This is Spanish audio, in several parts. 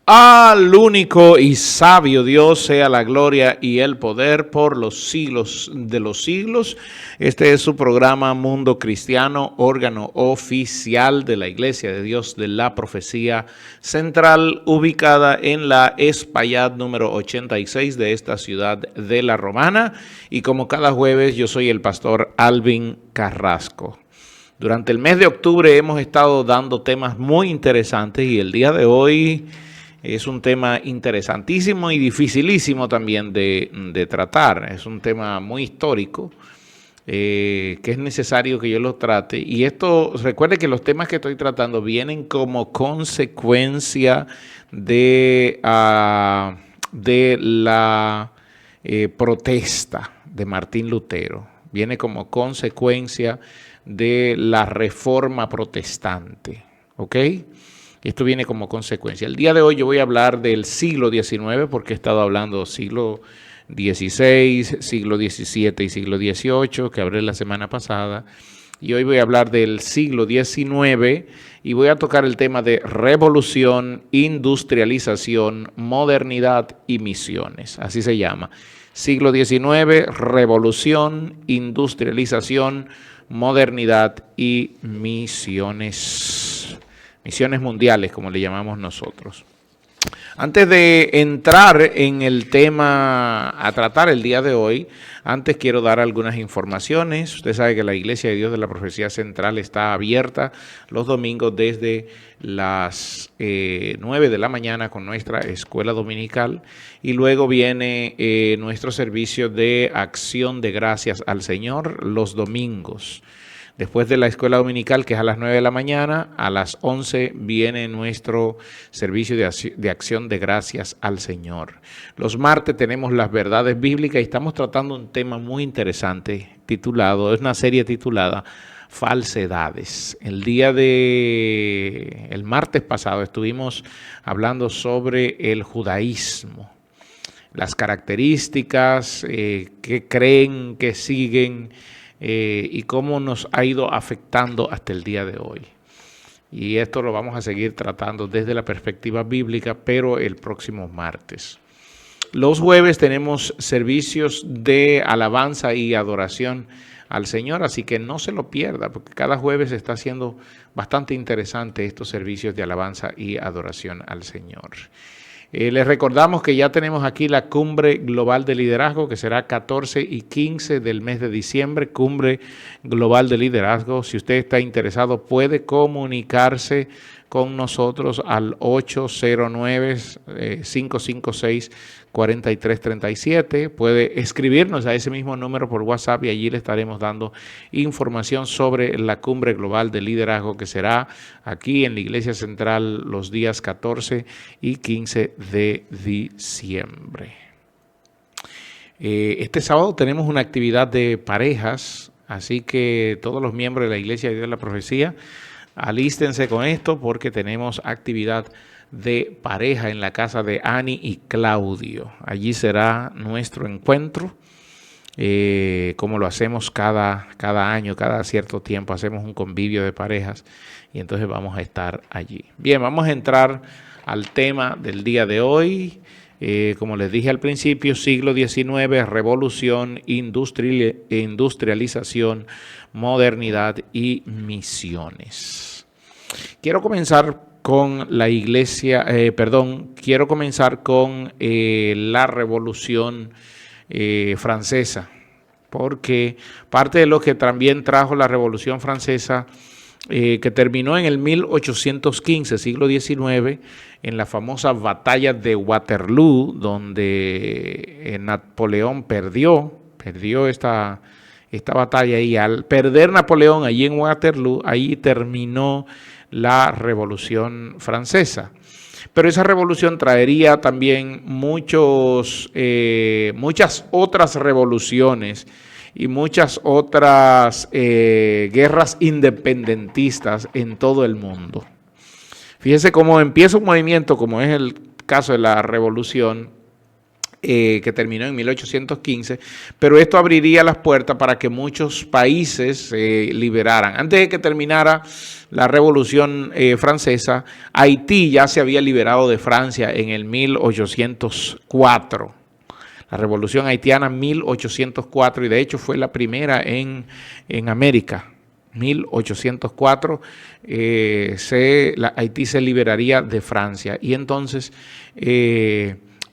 Al único y sabio Dios sea la gloria y el poder por los siglos de los siglos. Este es su programa Mundo Cristiano, órgano oficial de la Iglesia de Dios de la Profecía Central, ubicada en la Espaillat número 86 de esta ciudad de La Romana. Y como cada jueves, yo soy el pastor Alvin Carrasco. Durante el mes de octubre hemos estado dando temas muy interesantes y el día de hoy es un tema interesantísimo y dificilísimo también de tratar. Es un tema muy histórico que es necesario que yo lo trate. Y esto, recuerde que los temas que estoy tratando vienen como consecuencia de la protesta de Martín Lutero. Viene como consecuencia de la reforma protestante. ¿Ok? Esto viene como consecuencia. El día de hoy yo voy a hablar del siglo XIX porque he estado hablando siglo XVI, siglo XVII y siglo XVIII, que hablé la semana pasada. Y hoy voy a hablar del siglo XIX y voy a tocar el tema de revolución, industrialización, modernidad y misiones. Así se llama. Siglo XIX, revolución, industrialización, modernidad y misiones. Misiones mundiales, como le llamamos nosotros. Antes de entrar en el tema a tratar el día de hoy, antes quiero dar algunas informaciones. Usted sabe que la Iglesia de Dios de la Profecía Central está abierta los domingos desde las 9 de la mañana con nuestra escuela dominical y luego viene nuestro servicio de acción de gracias al Señor los domingos. Después de la escuela dominical, que es a las 9 de la mañana, a las 11 viene nuestro servicio de acción de gracias al Señor. Los martes tenemos las verdades bíblicas y estamos tratando un tema muy interesante titulado, es una serie titulada Falsedades. El martes pasado estuvimos hablando sobre el judaísmo, las características que creen, que siguen, y cómo nos ha ido afectando hasta el día de hoy. Y esto lo vamos a seguir tratando desde la perspectiva bíblica, pero el próximo martes. Los jueves tenemos servicios de alabanza y adoración al Señor, así que no se lo pierda, porque cada jueves está siendo bastante interesante estos servicios de alabanza y adoración al Señor. Les recordamos que ya tenemos aquí la Cumbre Global de Liderazgo, que será 14 y 15 del mes de diciembre, Cumbre Global de Liderazgo. Si usted está interesado, puede comunicarse con nosotros al 809-556-4337. Puede escribirnos a ese mismo número por WhatsApp y allí le estaremos dando información sobre la Cumbre Global de Liderazgo que será aquí en la Iglesia Central los días 14 y 15 de diciembre. Este sábado tenemos una actividad de parejas, así que todos los miembros de la Iglesia de Dios de la Profecía, alístense con esto porque tenemos actividad de pareja en la casa de Ani y Claudio. Allí será nuestro encuentro, como lo hacemos cada año, cada cierto tiempo, hacemos un convivio de parejas y entonces vamos a estar allí. Bien, vamos a entrar al tema del día de hoy. Como les dije al principio, siglo XIX, revolución, industrialización, modernidad y misiones. Quiero comenzar con la Revolución Francesa, porque parte de lo que también trajo la Revolución Francesa, que terminó en el 1815, siglo XIX, en la famosa batalla de Waterloo, donde Napoleón perdió esta batalla, y al perder Napoleón allí en Waterloo, ahí terminó la Revolución Francesa. Pero esa revolución traería también muchas otras revoluciones y muchas otras guerras independentistas en todo el mundo. Fíjese cómo empieza un movimiento, como es el caso de la revolución, que terminó en 1815, pero esto abriría las puertas para que muchos países se liberaran. Antes de que terminara la Revolución Francesa, Haití ya se había liberado de Francia en el 1804. La Revolución Haitiana 1804, y de hecho fue la primera en América. 1804 Haití se liberaría de Francia, y entonces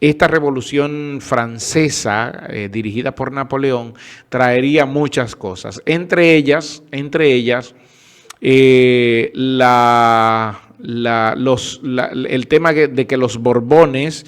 esta revolución francesa dirigida por Napoleón traería muchas cosas, entre ellas el tema de que los Borbones,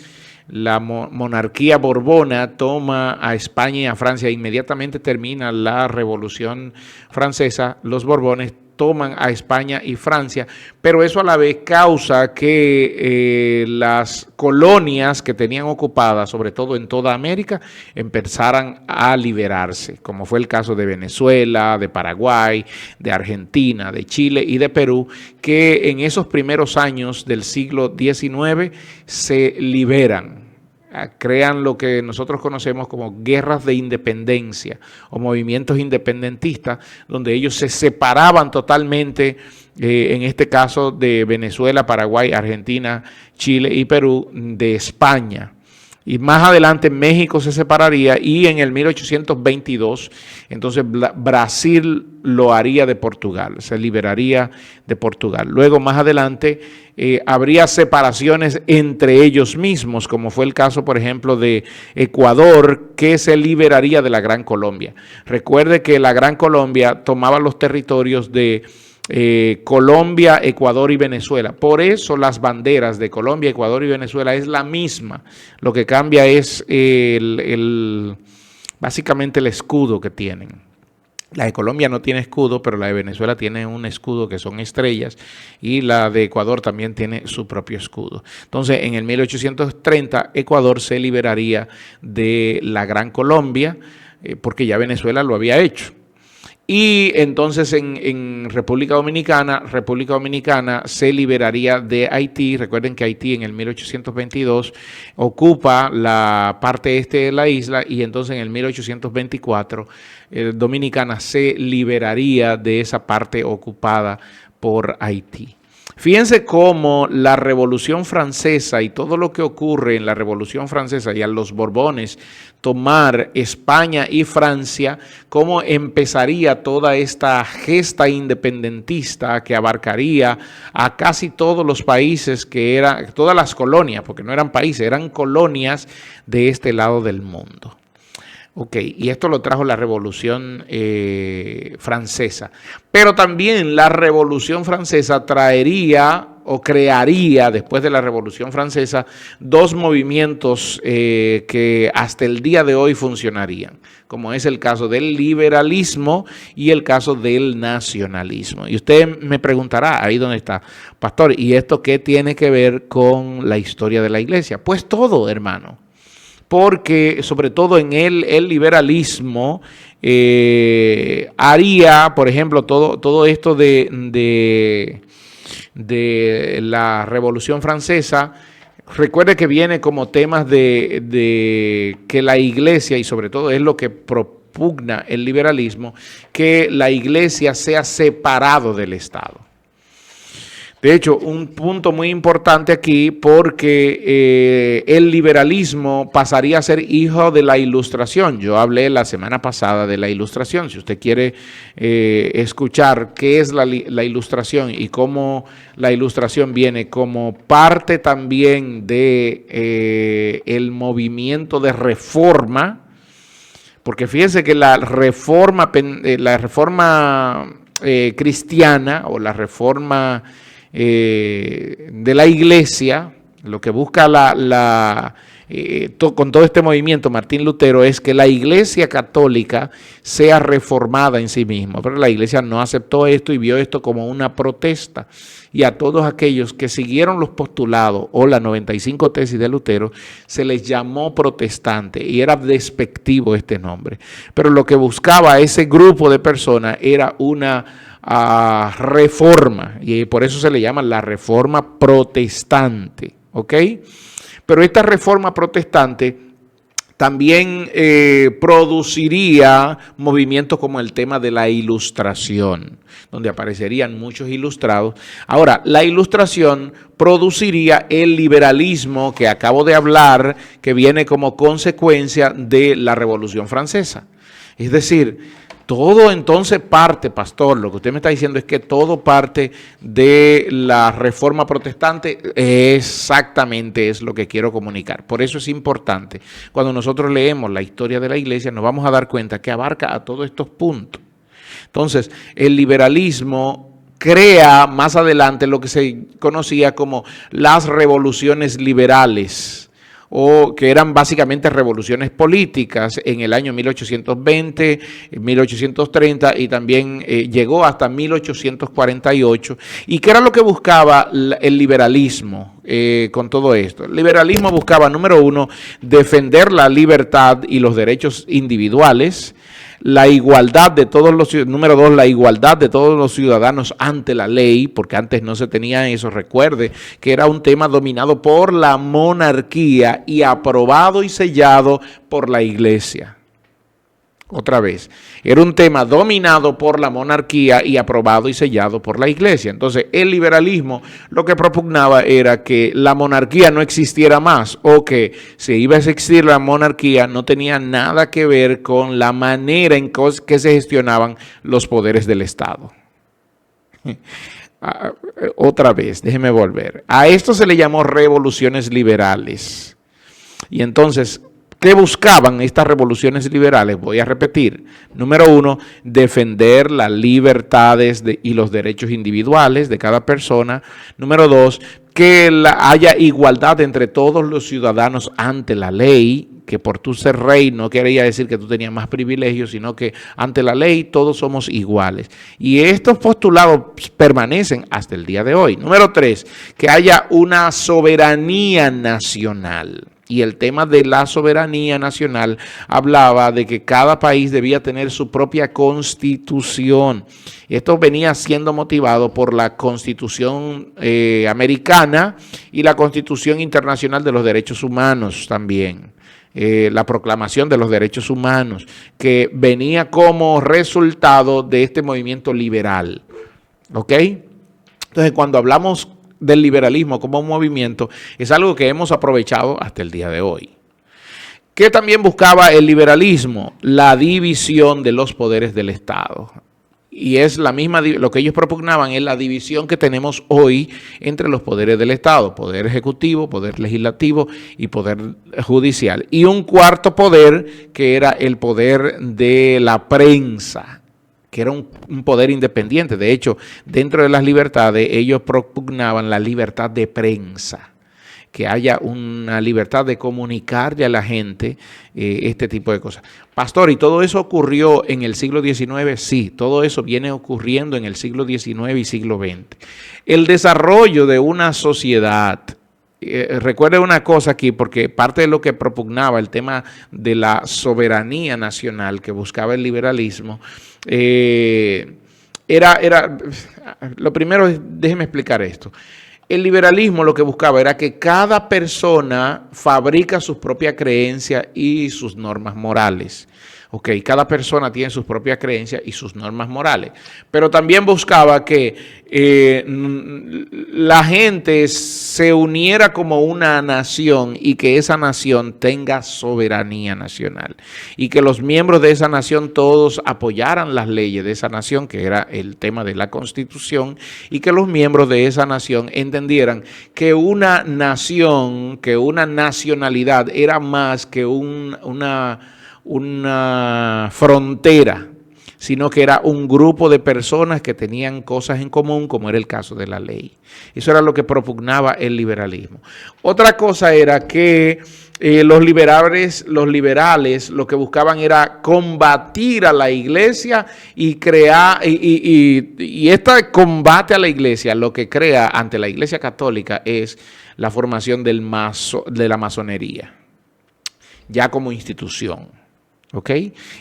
la monarquía borbona, toma a España y a Francia. Inmediatamente termina la Revolución Francesa, los Borbones toman a España y Francia, pero eso a la vez causa que las colonias que tenían ocupadas, sobre todo en toda América, empezaran a liberarse, como fue el caso de Venezuela, de Paraguay, de Argentina, de Chile y de Perú, que en esos primeros años del siglo XIX se liberan. Crean lo que nosotros conocemos como guerras de independencia o movimientos independentistas, donde ellos se separaban totalmente, en este caso de Venezuela, Paraguay, Argentina, Chile y Perú, de España. Y más adelante México se separaría, y en el 1822 entonces Brasil lo haría de Portugal, se liberaría de Portugal. Luego más adelante habría separaciones entre ellos mismos, como fue el caso por ejemplo de Ecuador, que se liberaría de la Gran Colombia. Recuerde que la Gran Colombia tomaba los territorios de Colombia, Ecuador y Venezuela. Por eso las banderas de Colombia, Ecuador y Venezuela es la misma. Lo que cambia es básicamente el escudo que tienen. La de Colombia no tiene escudo, pero la de Venezuela tiene un escudo que son estrellas, y la de Ecuador también tiene su propio escudo. Entonces, en el 1830, Ecuador se liberaría de la Gran Colombia, porque ya Venezuela lo había hecho. Y entonces en República Dominicana se liberaría de Haití. Recuerden que Haití en el 1822 ocupa la parte este de la isla, y entonces en el 1824 Dominicana se liberaría de esa parte ocupada por Haití. Fíjense cómo la Revolución Francesa y todo lo que ocurre en la Revolución Francesa y a los Borbones tomar España y Francia, cómo empezaría toda esta gesta independentista que abarcaría a casi todos los países, que eran todas las colonias, porque no eran países, eran colonias de este lado del mundo. Ok, y esto lo trajo la Revolución Francesa. Pero también la Revolución Francesa traería o crearía, después de la Revolución Francesa, dos movimientos que hasta el día de hoy funcionarían, como es el caso del liberalismo y el caso del nacionalismo. Y usted me preguntará, ahí donde está, pastor, ¿y esto qué tiene que ver con la historia de la iglesia? Pues todo, hermano. Porque sobre todo en el liberalismo haría, por ejemplo, todo esto de la Revolución Francesa. Recuerde que viene como temas de que la iglesia, y sobre todo es lo que propugna el liberalismo, que la iglesia sea separado del Estado. De hecho, un punto muy importante aquí, porque el liberalismo pasaría a ser hijo de la Ilustración. Yo hablé la semana pasada de la Ilustración. Si usted quiere escuchar qué es la Ilustración y cómo la Ilustración viene como parte también de el movimiento de reforma, porque fíjense que la reforma cristiana o la reforma de la iglesia, lo que busca con todo este movimiento Martín Lutero es que la iglesia católica sea reformada en sí misma, pero la iglesia no aceptó esto y vio esto como una protesta, y a todos aquellos que siguieron los postulados o las 95 tesis de Lutero se les llamó protestante, y era despectivo este nombre, pero lo que buscaba ese grupo de personas era una reforma, y por eso se le llama la reforma protestante, ¿ok? Pero esta reforma protestante También produciría movimientos como el tema de la ilustración, donde aparecerían muchos ilustrados. Ahora, la ilustración produciría el liberalismo que acabo de hablar, que viene como consecuencia de la Revolución Francesa. Es decir, todo entonces parte, pastor, lo que usted me está diciendo es que todo parte de la Reforma Protestante. Exactamente es lo que quiero comunicar. Por eso es importante, cuando nosotros leemos la historia de la iglesia, nos vamos a dar cuenta que abarca a todos estos puntos. Entonces, el liberalismo crea más adelante lo que se conocía como las revoluciones liberales, o que eran básicamente revoluciones políticas en el año 1820, 1830 y también llegó hasta 1848. ¿Y qué era lo que buscaba el liberalismo con todo esto? El liberalismo buscaba, número uno, defender la libertad y los derechos individuales, la igualdad de todos los ciudadanos, número dos, la igualdad de todos los ciudadanos ante la ley, porque antes no se tenía eso. Recuerde que era un tema dominado por la monarquía y aprobado y sellado por la iglesia. Otra vez, era un tema dominado por la monarquía y aprobado y sellado por la iglesia. Entonces, el liberalismo lo que propugnaba era que la monarquía no existiera más, o que si iba a existir la monarquía no tenía nada que ver con la manera en que se gestionaban los poderes del Estado. Otra vez, déjeme volver. A esto se le llamó revoluciones liberales. Y entonces, ¿qué buscaban estas revoluciones liberales? Voy a repetir. Número uno, defender las libertades y los derechos individuales de cada persona. Número dos, que haya igualdad entre todos los ciudadanos ante la ley, que por tú ser rey no quería decir que tú tenías más privilegios, sino que ante la ley todos somos iguales. Y estos postulados permanecen hasta el día de hoy. Número tres, que haya una soberanía nacional. Y el tema de la soberanía nacional hablaba de que cada país debía tener su propia constitución. Esto venía siendo motivado por la Constitución americana y la Constitución Internacional de los Derechos Humanos también. La Proclamación de los Derechos Humanos, que venía como resultado de este movimiento liberal. ¿Ok? Entonces, cuando hablamos del liberalismo como un movimiento, es algo que hemos aprovechado hasta el día de hoy. ¿Qué también buscaba el liberalismo? La división de los poderes del Estado. Y es la misma, lo que ellos propugnaban es la división que tenemos hoy entre los poderes del Estado: poder ejecutivo, poder legislativo y poder judicial. Y un cuarto poder que era el poder de la prensa, que era un poder independiente. De hecho, dentro de las libertades, ellos propugnaban la libertad de prensa, que haya una libertad de comunicarle a la gente este tipo de cosas. Pastor, ¿y todo eso ocurrió en el siglo XIX? Sí, todo eso viene ocurriendo en el siglo XIX y siglo XX. El desarrollo de una sociedad, recuerde una cosa aquí, porque parte de lo que propugnaba el tema de la soberanía nacional que buscaba el liberalismo, lo primero es, déjeme explicar esto. El liberalismo lo que buscaba era que cada persona fabrica sus propias creencias y sus normas morales. Ok, cada persona tiene sus propias creencias y sus normas morales. Pero también buscaba que la gente se uniera como una nación y que esa nación tenga soberanía nacional. Y que los miembros de esa nación todos apoyaran las leyes de esa nación, que era el tema de la Constitución, y que los miembros de esa nación entendieran que una nación, que una nacionalidad era más que una frontera, sino que era un grupo de personas que tenían cosas en común, como era el caso de la ley. Eso era lo que propugnaba el liberalismo. Otra cosa era que los liberales lo que buscaban era combatir a la iglesia y crear, y este combate a la iglesia lo que crea ante la iglesia católica es la formación de la masonería, ya como institución. ¿Ok?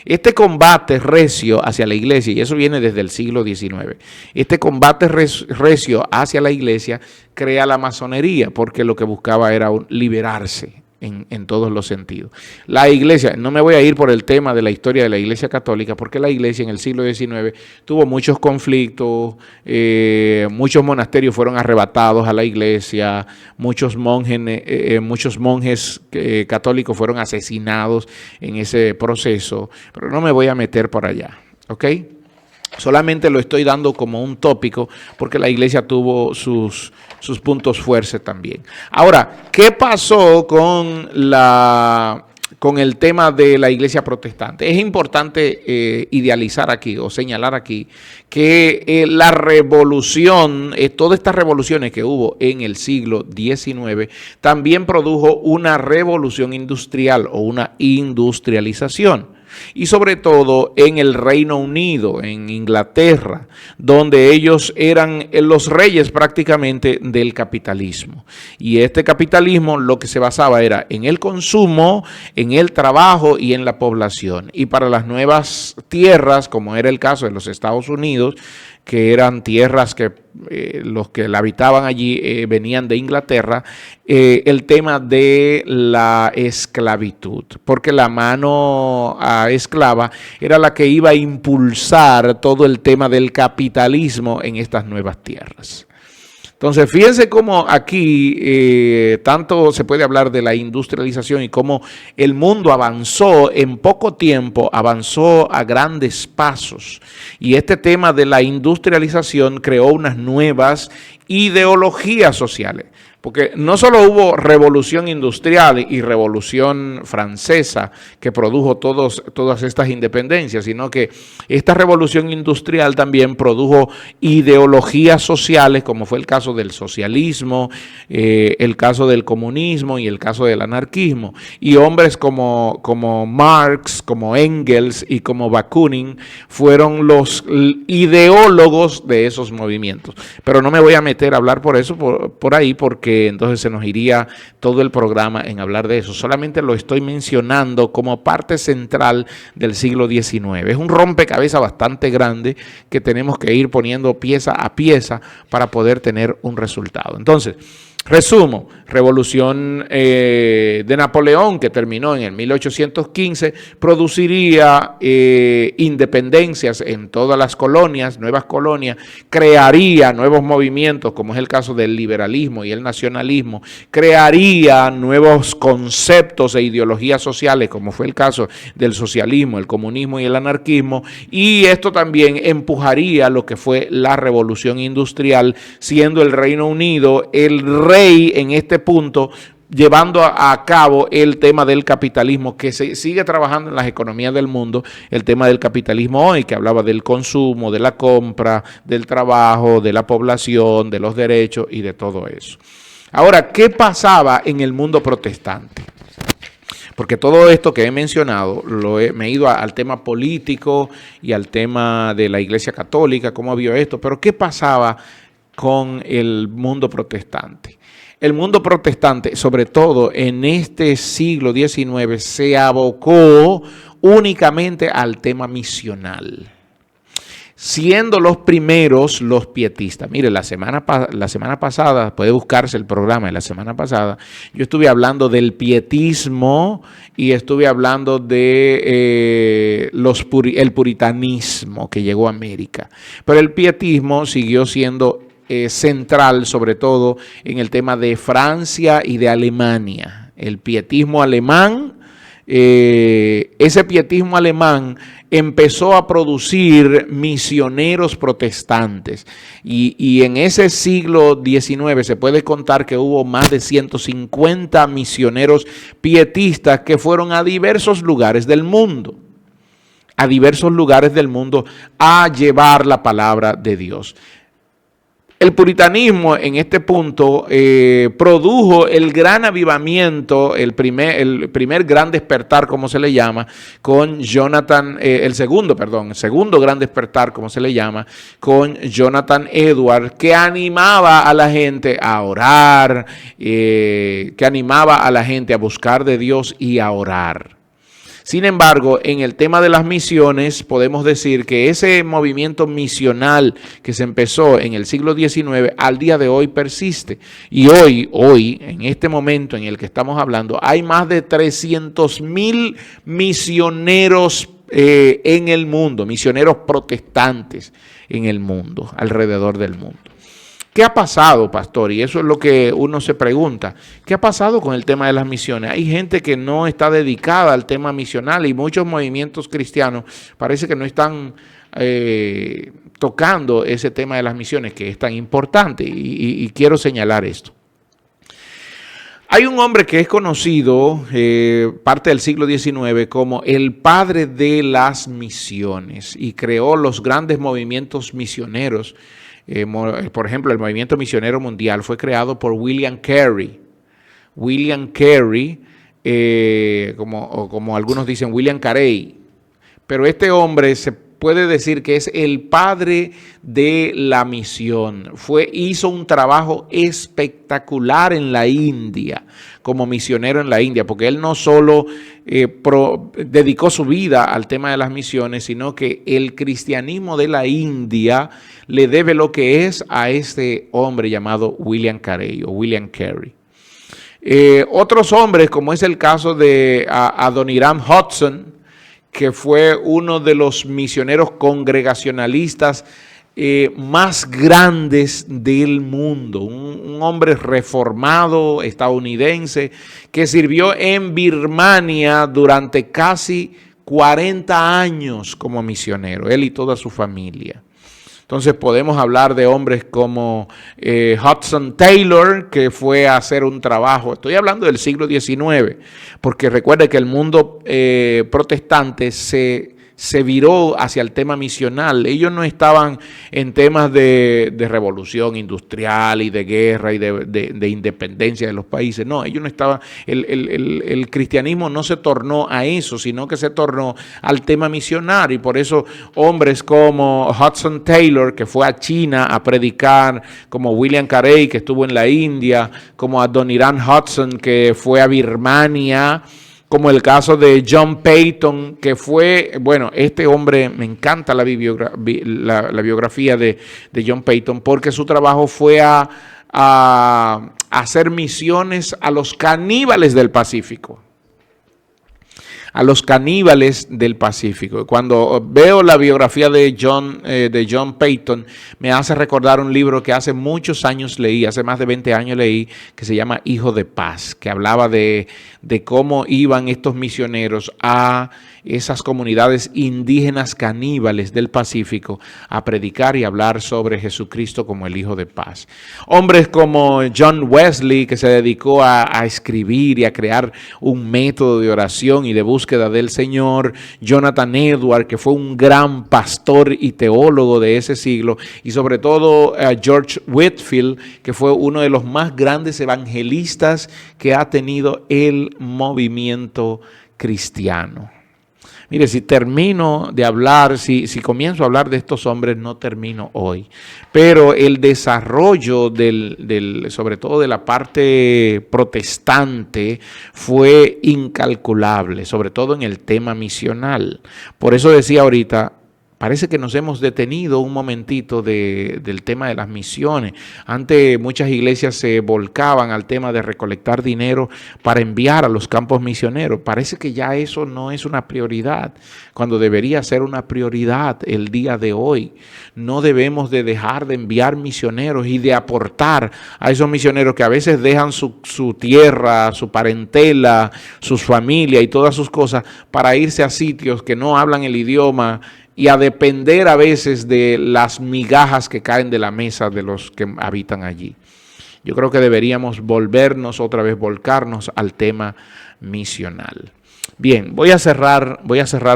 Este combate recio hacia la iglesia, y eso viene desde el siglo XIX, este combate recio hacia la iglesia crea la masonería, porque lo que buscaba era liberarse en todos los sentidos. La iglesia, no me voy a ir por el tema de la historia de la iglesia católica, porque la iglesia en el siglo XIX tuvo muchos conflictos, muchos monasterios fueron arrebatados a la iglesia, muchos monjes católicos fueron asesinados en ese proceso, pero no me voy a meter por allá, ¿ok? Solamente lo estoy dando como un tópico porque la iglesia tuvo sus puntos fuertes también. Ahora, ¿qué pasó con el tema de la iglesia protestante? Es importante idealizar aquí o señalar aquí que la revolución, todas estas revoluciones que hubo en el siglo XIX, también produjo una revolución industrial o una industrialización. Y sobre todo en el Reino Unido, en Inglaterra, donde ellos eran los reyes prácticamente del capitalismo. Y este capitalismo lo que se basaba era en el consumo, en el trabajo y en la población. Y para las nuevas tierras, como era el caso de los Estados Unidos, que eran tierras que los que la habitaban allí venían de Inglaterra, el tema de la esclavitud, porque la mano esclava era la que iba a impulsar todo el tema del capitalismo en estas nuevas tierras. Entonces, fíjense cómo aquí tanto se puede hablar de la industrialización y cómo el mundo avanzó en poco tiempo, avanzó a grandes pasos. Y este tema de la industrialización creó unas nuevas ideologías sociales. Porque no solo hubo revolución industrial y revolución francesa que produjo todas estas independencias, sino que esta revolución industrial también produjo ideologías sociales, como fue el caso del socialismo, el caso del comunismo y el caso del anarquismo. Y hombres como Marx, como Engels y como Bakunin fueron los ideólogos de esos movimientos. Pero no me voy a meter a hablar por ahí porque entonces se nos iría todo el programa en hablar de eso. Solamente lo estoy mencionando como parte central del siglo XIX. Es un rompecabezas bastante grande que tenemos que ir poniendo pieza a pieza para poder tener un resultado. Entonces, resumo, revolución de Napoleón, que terminó en el 1815, produciría independencias en todas las colonias, nuevas colonias, crearía nuevos movimientos, como es el caso del liberalismo y el nacionalismo, crearía nuevos conceptos e ideologías sociales, como fue el caso del socialismo, el comunismo y el anarquismo, y esto también empujaría lo que fue la revolución industrial, siendo el Reino Unido el rey en este punto, llevando a cabo el tema del capitalismo que se sigue trabajando en las economías del mundo, el tema del capitalismo hoy, que hablaba del consumo, de la compra, del trabajo, de la población, de los derechos y de todo eso. Ahora, ¿qué pasaba en el mundo protestante? Porque todo esto que he mencionado, me he ido al tema político y al tema de la Iglesia Católica, cómo vio esto, pero ¿qué pasaba con el mundo protestante? El mundo protestante, sobre todo en este siglo XIX, se abocó únicamente al tema misional, siendo los primeros los pietistas. Mire, la semana pasada, puede buscarse el programa de la semana pasada, yo estuve hablando del pietismo y estuve hablando de el puritanismo que llegó a América. Pero el pietismo siguió siendo central, sobre todo en el tema de Francia y de Alemania. El pietismo alemán, ese pietismo alemán empezó a producir misioneros protestantes y en ese siglo XIX se puede contar que hubo más de 150 misioneros pietistas que fueron a diversos lugares del mundo. A llevar la palabra de Dios. El puritanismo en este punto produjo el gran avivamiento, el primer gran despertar, como se le llama, con el segundo gran despertar, como se le llama, con Jonathan Edwards, que animaba a la gente a orar, que animaba a la gente a buscar de Dios y a orar. Sin embargo, en el tema de las misiones, podemos decir que ese movimiento misional que se empezó en el siglo XIX, al día de hoy persiste. Y hoy, en este momento en el que estamos hablando, hay más de 300,000 misioneros en el mundo, misioneros protestantes en el mundo, alrededor del mundo. ¿Qué ha pasado, pastor? Y eso es lo que uno se pregunta. ¿Qué ha pasado con el tema de las misiones? Hay gente que no está dedicada al tema misional y muchos movimientos cristianos parece que no están tocando ese tema de las misiones, que es tan importante, y quiero señalar esto. Hay un hombre que es conocido, parte del siglo XIX, como el padre de las misiones, y creó los grandes movimientos misioneros. Por ejemplo, el movimiento misionero mundial fue creado por William Carey. William Carey, como algunos dicen, William Carey. Pero este hombre se puede decir que es el padre de la misión. Hizo un trabajo espectacular en la India, como misionero en la India, porque él no solo dedicó su vida al tema de las misiones, sino que el cristianismo de la India le debe lo que es a este hombre llamado William Carey o William Carey. Otros hombres, como es el caso de Adoniram Hudson, que fue uno de los misioneros congregacionalistas más grandes del mundo, un hombre reformado estadounidense que sirvió en Birmania durante casi 40 años como misionero, él y toda su familia. Entonces podemos hablar de hombres como Hudson Taylor, que fue a hacer un trabajo, estoy hablando del siglo XIX, porque recuerde que el mundo protestante se viró hacia el tema misional. Ellos no estaban en temas de revolución industrial y de guerra y de independencia de los países. No, ellos no estaban, el cristianismo no se tornó a eso, sino que se tornó al tema misional. Y por eso hombres como Hudson Taylor, que fue a China a predicar, como William Carey, que estuvo en la India, como Adoniram Hudson, que fue a Birmania, como el caso de John Peyton, que fue, bueno, este hombre, me encanta la biografía de John Peyton, porque su trabajo fue a hacer misiones a los caníbales del Pacífico. A los caníbales del Pacífico. Cuando veo la biografía de John Peyton, me hace recordar un libro que hace muchos años leí, hace más de 20 años leí, que se llama Hijo de Paz, que hablaba de cómo iban estos misioneros a esas comunidades indígenas caníbales del Pacífico a predicar y hablar sobre Jesucristo como el Hijo de Paz. Hombres como John Wesley, que se dedicó a escribir y a crear un método de oración y de búsqueda del Señor. Jonathan Edwards, que fue un gran pastor y teólogo de ese siglo. Y sobre todo George Whitefield, que fue uno de los más grandes evangelistas que ha tenido el movimiento cristiano. Mire, si termino de hablar, si comienzo a hablar de estos hombres, no termino hoy. Pero el desarrollo sobre todo de la parte protestante fue incalculable, sobre todo en el tema misional. Por eso decía ahorita, parece que nos hemos detenido un momentito del tema de las misiones. Antes muchas iglesias se volcaban al tema de recolectar dinero para enviar a los campos misioneros. Parece que ya eso no es una prioridad, cuando debería ser una prioridad el día de hoy. No debemos de dejar de enviar misioneros y de aportar a esos misioneros que a veces dejan su tierra, su parentela, sus familias y todas sus cosas para irse a sitios que no hablan el idioma y a depender a veces de las migajas que caen de la mesa de los que habitan allí. Yo creo que deberíamos volcarnos al tema misional. Bien, voy a cerrar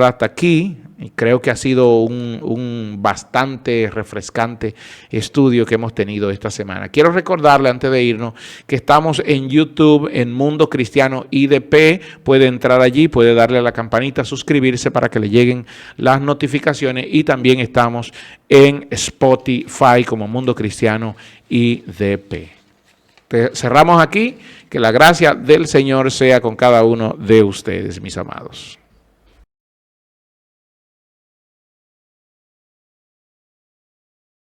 hasta aquí. Y creo que ha sido un bastante refrescante estudio que hemos tenido esta semana. Quiero recordarle antes de irnos que estamos en YouTube, en Mundo Cristiano IDP. Puede entrar allí, puede darle a la campanita, suscribirse para que le lleguen las notificaciones. Y también estamos en Spotify como Mundo Cristiano IDP. Cerramos aquí. Que la gracia del Señor sea con cada uno de ustedes, mis amados.